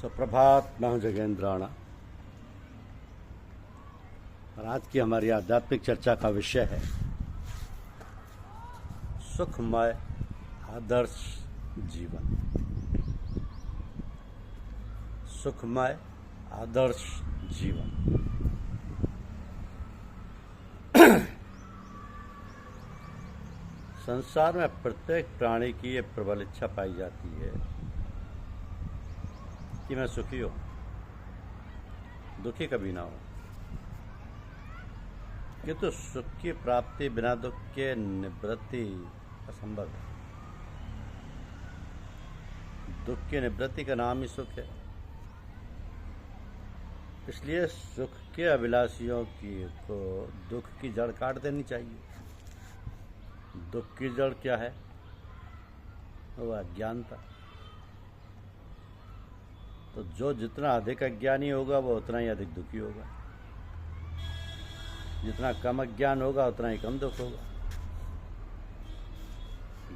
सुप्रभात। मैं हूं जगेंद्राणा और आज की हमारी आध्यात्मिक चर्चा का विषय है सुखमय आदर्श जीवन। सुखमय आदर्श जीवन। संसार में प्रत्येक प्राणी की ये प्रबल इच्छा पाई जाती है कि मैं सुखी हूं, दुखी कभी ना हो। किंतु सुख की प्राप्ति बिना दुख के निवृत्ति असंभव है। दुख की निवृत्ति का नाम ही सुख है। इसलिए सुख के अभिलाषियों को दुख की जड़ काट देनी चाहिए। दुख की जड़ क्या है? वह अज्ञानता। तो जो जितना अधिक अज्ञानी होगा वो उतना ही अधिक दुखी होगा। जितना कम अज्ञान होगा उतना ही कम दुख होगा।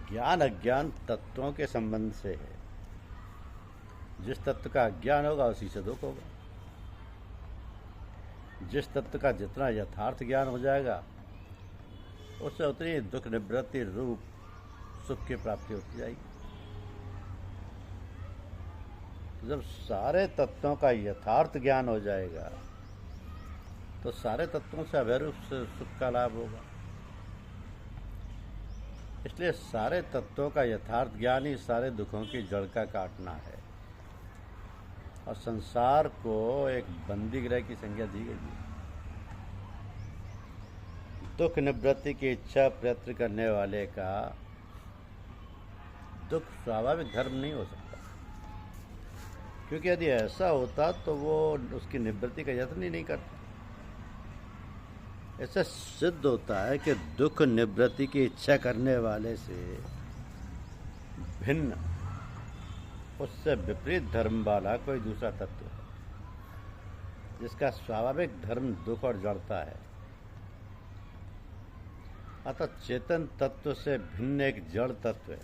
ज्ञान अज्ञान तत्वों के संबंध से है। जिस तत्व का अज्ञान होगा उसी से दुख होगा। जिस तत्व का जितना यथार्थ ज्ञान हो जाएगा उससे उतनी दुख निवृत्ति रूप सुख की प्राप्ति होती जाएगी। जब सारे तत्वों का यथार्थ ज्ञान हो जाएगा तो सारे तत्वों से अभय से सुख का लाभ होगा। इसलिए सारे तत्वों का यथार्थ ज्ञान ही सारे दुखों की जड़ का काटना है। और संसार को एक बंदी गृह की संज्ञा दी गई है। दुख निवृत्ति की इच्छा प्रयत्न करने वाले का दुख स्वाभाविक धर्म नहीं हो सकता, क्योंकि यदि ऐसा होता तो वो उसकी निवृत्ति का यत्न ही नहीं करता। ऐसा सिद्ध होता है कि दुख निवृत्ति की इच्छा करने वाले से भिन्न, उससे विपरीत धर्म वाला कोई दूसरा तत्व है जिसका स्वाभाविक धर्म दुख और जड़ता है। अतः चेतन तत्व से भिन्न एक जड़ तत्व है।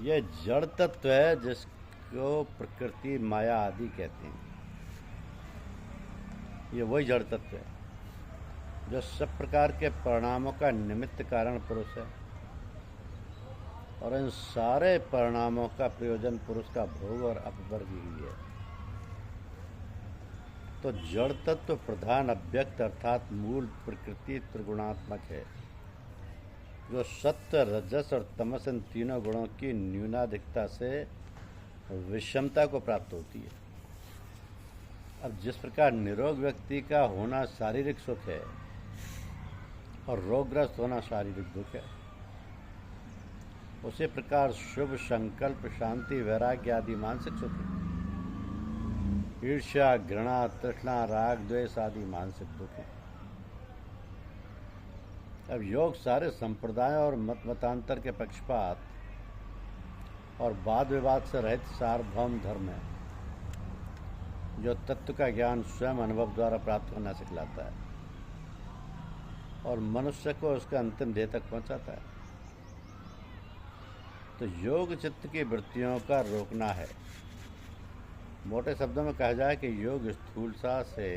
यह जड़ तत्व है जिसको प्रकृति माया आदि कहते हैं। ये वही जड़ तत्व है जो सब प्रकार के परिणामों का निमित्त कारण पुरुष है और इन सारे परिणामों का प्रयोजन पुरुष का भोग और अपवर्ग ही है। तो जड़ तत्व प्रधान अव्यक्त अर्थात मूल प्रकृति त्रिगुणात्मक है, जो सत्व रजस और तमस इन तीनों गुणों की न्यूनाधिकता से विषमता को प्राप्त होती है। अब जिस प्रकार निरोग व्यक्ति का होना शारीरिक सुख है और रोगग्रस्त होना शारीरिक दुख है, उसी प्रकार शुभ संकल्प शांति वैराग्य आदि मानसिक सुख है। ईर्ष्या घृणा तृष्णा राग द्वेष आदि मानसिक दुख है। अब योग सारे संप्रदायों और मत मतांतर के पक्षपात और वाद विवाद से रहित सार्वभौम धर्म है, जो तत्व का ज्ञान स्वयं अनुभव द्वारा प्राप्त होना सिखलाता है और मनुष्य को उसके अंतिम ध्येय तक पहुंचाता है। तो योग चित्त की वृत्तियों का रोकना है। मोटे शब्दों में कहा जाए कि योग स्थूलता से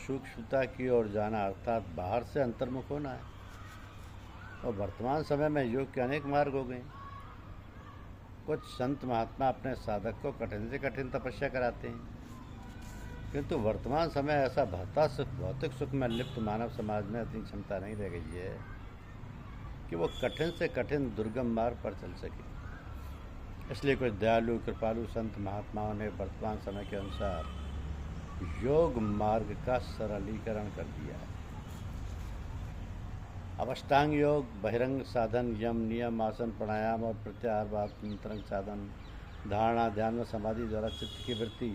सूक्ष्मता की ओर जाना अर्थात बाहर से अंतर्मुख होना है। और वर्तमान समय में योग के अनेक मार्ग हो गए। कुछ संत महात्मा अपने साधक को कठिन से कठिन तपस्या कराते हैं, किंतु वर्तमान समय ऐसा भौतिक सुख में लिप्त मानव समाज में इतनी क्षमता नहीं रह गई है कि वो कठिन से कठिन दुर्गम मार्ग पर चल सके। इसलिए कुछ दयालु कृपालु संत महात्माओं ने वर्तमान समय के अनुसार योग मार्ग का सरलीकरण कर दिया है। अष्टांग योग, बहिरंग साधन, यम नियम, आसन प्राणायाम और प्रत्याहार नियंत्रण साधन, धारणा ध्यान व समाधि द्वारा चित्त की वृत्ति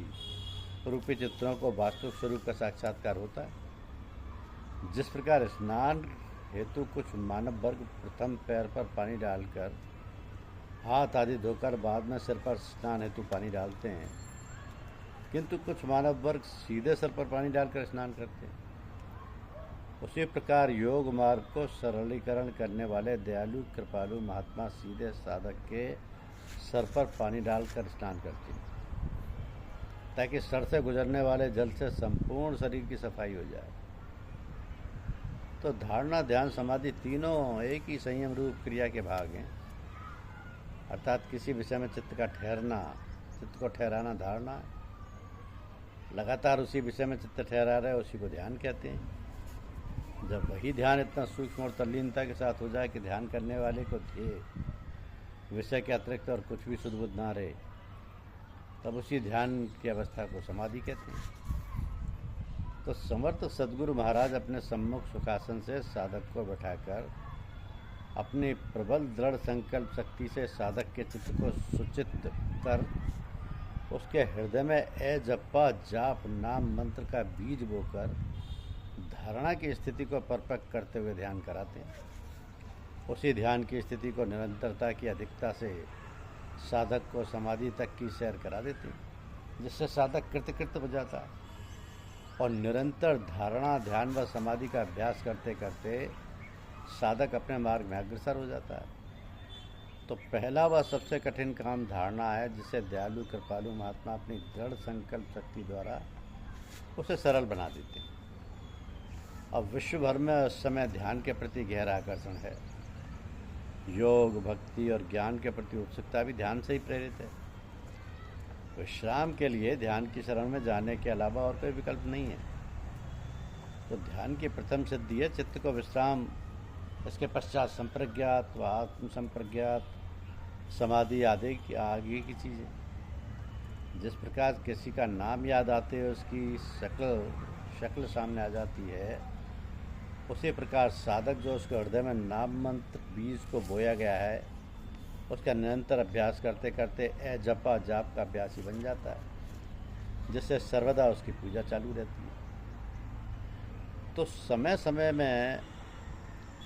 रूपी चित्रों को वास्तविक स्वरूप का साक्षात्कार होता है। जिस प्रकार स्नान हेतु कुछ मानव वर्ग प्रथम पैर पर पानी डालकर हाथ आदि धोकर बाद में सिर पर स्नान हेतु पानी डालते हैं, किंतु कुछ मानव वर्ग सीधे सिर पर पानी डालकर स्नान करते हैं, उसी प्रकार योग मार्ग को सरलीकरण करने वाले दयालु कृपालु महात्मा सीधे साधक के सर पर पानी डालकर स्नान करते हैं। ताकि सर से गुजरने वाले जल से संपूर्ण शरीर की सफाई हो जाए। तो धारणा, ध्यान, समाधि तीनों एक ही संयम रूप क्रिया के भाग हैं। अर्थात किसी विषय में चित्त का ठहरना, चित्त को ठहराना धारणा है। लगातार उसी विषय में चित्त ठहरा रहे उसी को ध्यान कहते हैं। जब वही ध्यान इतना सूक्ष्म और तल्लीनता के साथ हो जाए कि ध्यान करने वाले को ध्येय विषय के अतिरिक्त और कुछ भी सुध बुध ना रहे, तब उसी ध्यान की अवस्था को समाधि कहते हैं। तो समर्थ सद्गुरु महाराज अपने सम्मुख सुखासन से साधक को बैठाकर अपनी प्रबल दृढ़ संकल्प शक्ति से साधक के चित्त को सुचित्त कर उसके हृदय में ए जप्पा जाप नाम मंत्र का बीज बोकर धारणा की स्थिति को परपक्व करते हुए ध्यान कराते हैं। उसी ध्यान की स्थिति को निरंतरता की अधिकता से साधक को समाधि तक की सैर करा देते हैं, जिससे साधक कृतकृत हो जाता है और निरंतर धारणा, ध्यान व समाधि का अभ्यास करते करते साधक अपने मार्ग में अग्रसर हो जाता है। तो पहला व सबसे कठिन काम धारणा है, जिसे दयालु कृपालु महात्मा अपनी दृढ़ संकल्प शक्ति द्वारा उसे सरल बना देते हैं। अब विश्व भर में उस समय ध्यान के प्रति गहरा आकर्षण है। योग, भक्ति और ज्ञान के प्रति उत्सुकता भी ध्यान से ही प्रेरित है। विश्राम के लिए ध्यान की शरण में जाने के अलावा और कोई विकल्प नहीं है। तो ध्यान की प्रथम सिद्धि है चित्त को विश्राम, इसके पश्चात संप्रज्ञात व आत्म संप्रज्ञात समाधि आदि की आगे की चीज़ें। जिस प्रकार किसी का नाम याद आते हुए उसकी शक्ल सामने आ जाती है, उसी प्रकार साधक जो उसके हृदय में नाम मंत्र बीज को बोया गया है, उसका निरंतर अभ्यास करते करते ए जपा जाप का अभ्यास ही बन जाता है, जिससे सर्वदा उसकी पूजा चालू रहती है। तो समय समय में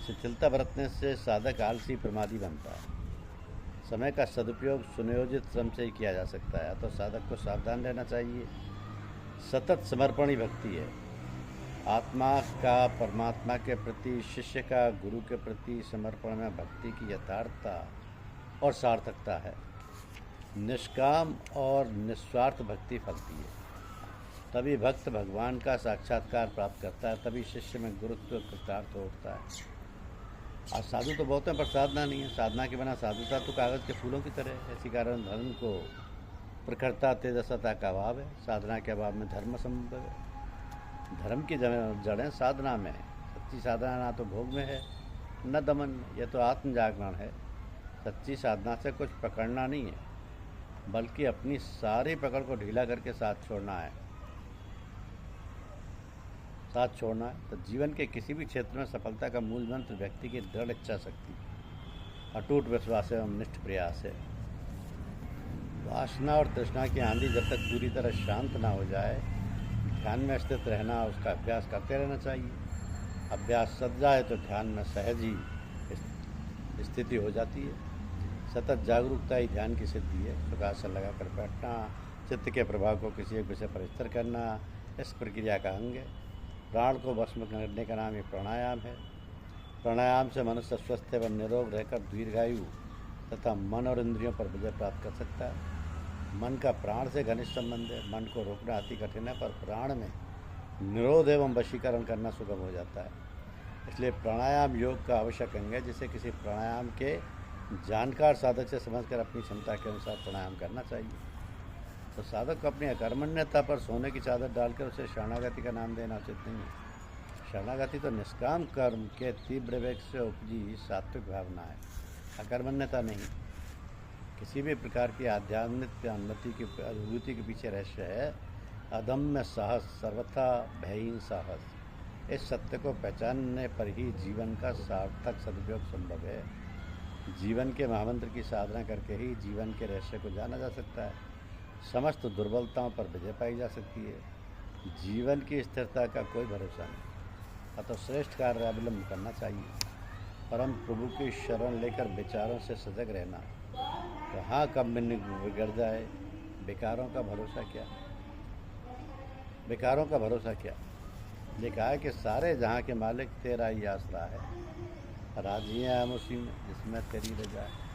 शिथिलता बरतने से साधक आलसी प्रमादी बनता है। समय का सदुपयोग सुनियोजित श्रम से ही किया जा सकता है, तो साधक को सावधान रहना चाहिए। सतत समर्पण ही भक्ति है। आत्मा का परमात्मा के प्रति, शिष्य का गुरु के प्रति समर्पण में भक्ति की यथार्थता और सार्थकता है। निष्काम और निस्वार्थ भक्ति फलती है, तभी भक्त भगवान का साक्षात्कार प्राप्त करता है, तभी शिष्य में गुरुत्व कृतार्थ होता है। आज साधु तो बहुत हैं पर साधना नहीं है। साधना के बिना साधुता तो कागज़ के फूलों की तरह है। इसी कारण धर्म को प्रखरता तेजस्ता का अभाव है। साधना के अभाव में धर्म संभव है। धर्म की जड़ें साधना में है। सच्ची साधना ना तो भोग में है न दमन में, यह तो आत्म जागरण है। सच्ची साधना से कुछ पकड़ना नहीं है, बल्कि अपनी सारी पकड़ को ढीला करके साथ छोड़ना है। तो जीवन के किसी भी क्षेत्र में सफलता का मूल मंत्र व्यक्ति की दृढ़ इच्छा शक्ति, अटूट विश्वास एवं निष्ठ प्रयास है। वासना और तृष्णा की आंधी जब तक पूरी तरह शांत ना हो जाए, ध्यान में स्थित रहना, उसका अभ्यास करते रहना चाहिए। अभ्यास सद जाए तो ध्यान में सहज ही स्थिति हो जाती है। सतत जागरूकता ही ध्यान की सिद्धि है। सुखासन लगाकर बैठना, चित्त के प्रभाव को किसी एक विषय पर स्थिर करना, इस प्रक्रिया का अंग है। प्राण को वश में करने का नाम ये प्राणायाम है। प्राणायाम से मनुष्य स्वस्थ एवं निरोग रहकर दीर्घायु तथा मन और इंद्रियों पर विजय प्राप्त कर सकता है। मन का प्राण से घनिष्ठ संबंध है। मन को रोकना अति कठिन है, पर प्राण में निरोध एवं वशीकरण करना सुगम हो जाता है। इसलिए प्राणायाम योग का आवश्यक अंग है, जिसे किसी प्राणायाम के जानकार साधक से समझकर अपनी क्षमता के अनुसार प्राणायाम करना चाहिए। तो साधक को अपनी अकर्मण्यता पर सोने की चादर डालकर उसे शरणागति का नाम देना उचित नहीं है। शरणागति तो निष्काम कर्म के तीव्र वेग से उपजी सात्विक भावना है, अकर्मण्यता नहीं। किसी भी प्रकार की आध्यात्मिक अनुभूति के पीछे रहस्य है अदम्य साहस, सर्वथा भयहीन साहस। इस सत्य को पहचानने पर ही जीवन का सार्थक सदुपयोग संभव है। जीवन के महामंत्र की साधना करके ही जीवन के रहस्य को जाना जा सकता है। समस्त दुर्बलताओं पर विजय पाई जा सकती है। जीवन की स्थिरता का कोई भरोसा नहीं, अतः श्रेष्ठ कार्य अवलंब करना चाहिए। परम प्रभु की शरण लेकर विचारों से सजग रहना। कहाँ कब बिगड़ जाए, बेकारों का भरोसा क्या। बेकारों का भरोसा क्या। लिखा है कि सारे जहाँ के मालिक तेरा ही आसरा है, राजी हैं हम उसी में जिसमें तेरी रजा है।